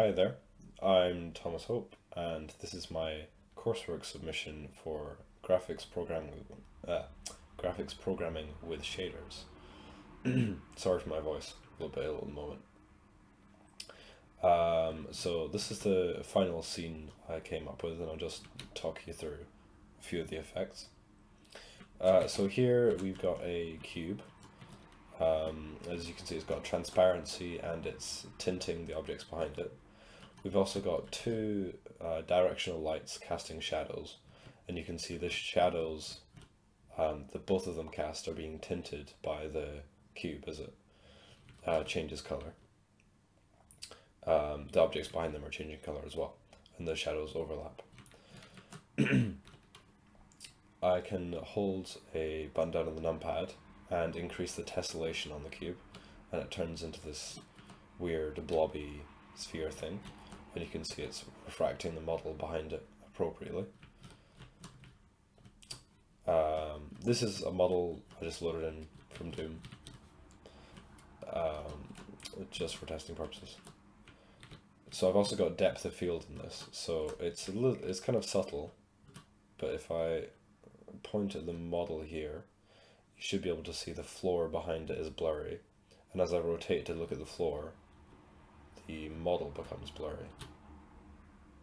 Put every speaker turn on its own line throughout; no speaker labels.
Hi there, I'm Thomas Hope, and this is my coursework submission for uh, graphics programming with shaders. Sorry for my voice, a little bit ill at the moment. So this is the final scene I came up with, and I'll just talk you through a few of the effects. So here we've got a cube. As you can see, it's got transparency and it's tinting the objects behind it. We've also got two directional lights casting shadows, and you can see the shadows that both of them cast are being tinted by the cube as it changes color. The objects behind them are changing color as well, and the shadows overlap. I can hold a button down on the numpad and increase the tessellation on the cube, and it turns into this weird blobby sphere thing, and you can see it's refracting the model behind it appropriately. This is a model I just loaded in from Doom, just for testing purposes. So I've also got depth of field in this, so it's kind of subtle, but if I point at the model here, you should be able to see the floor behind it is blurry, and as I rotate to look at the floor, the model becomes blurry.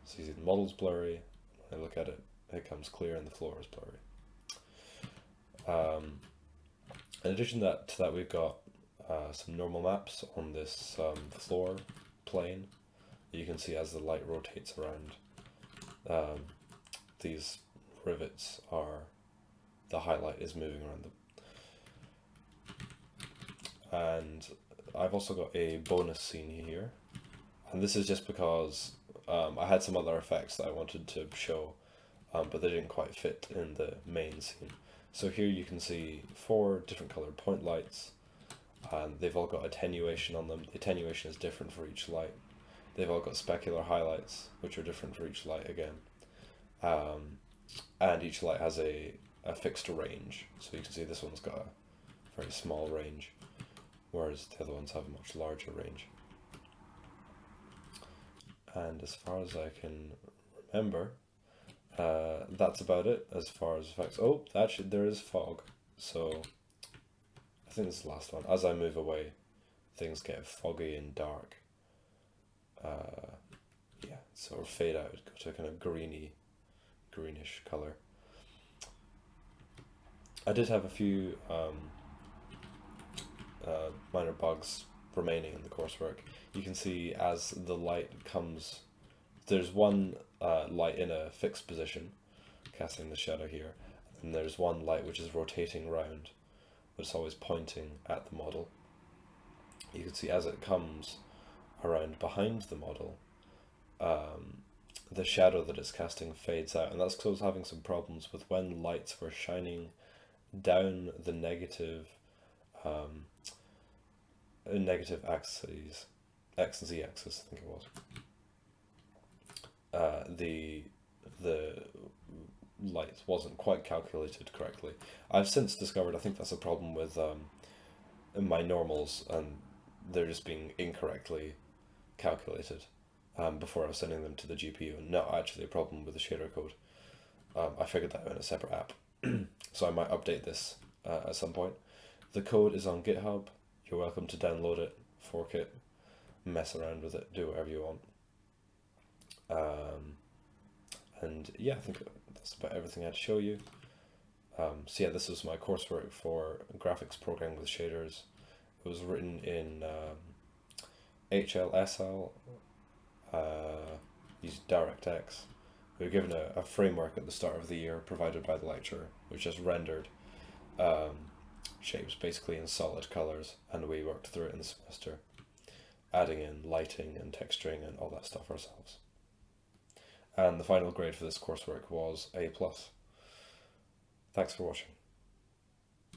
So you see the model's blurry, when I look at it, it becomes clear and the floor is blurry. In addition to that, we've got some normal maps on this floor plane. You can see as the light rotates around, these rivets the highlight is moving around them. And I've also got a bonus scene here, and this is just because I had some other effects that I wanted to show, but they didn't quite fit in the main scene. So here you can see 4 different colored point lights, and they've all got attenuation on them. The attenuation is different for each light. They've all got specular highlights, which are different for each light again. And each light has a fixed range. So you can see this one's got a very small range, whereas the other ones have a much larger range. And as far as I can remember, that's about it as far as effects. Oh, actually there is fog, so I think this is the last one. As I move away, things get foggy and dark. Yeah, sort of fade out, go to a kind of greenish color. I did have a few minor bugs remaining in the coursework. You can see as the light comes, there's one light in a fixed position, casting the shadow here, and there's one light which is rotating around, but it's always pointing at the model. You can see as it comes around behind the model, the shadow that it's casting fades out, and that's because I was having some problems with when lights were shining down the negative axes, X and Z axis, I think it was. The light wasn't quite calculated correctly. I've since discovered I think that's a problem with my normals, and they're just being incorrectly calculated before I was sending them to the GPU, and not actually a problem with the shader code. I figured that out in a separate app, so I might update this at some point. The code is on GitHub. You're welcome to download it, fork it, mess around with it, do whatever you want. And yeah, I think that's about everything I had to show you. So yeah, this was my coursework for graphics programming with shaders. It was written in HLSL, used DirectX. We were given a framework at the start of the year provided by the lecturer, which just rendered shapes basically in solid colors, and we worked through it in the semester, adding in lighting and texturing and all that stuff ourselves. And the final grade for this coursework was A+. Thanks for watching.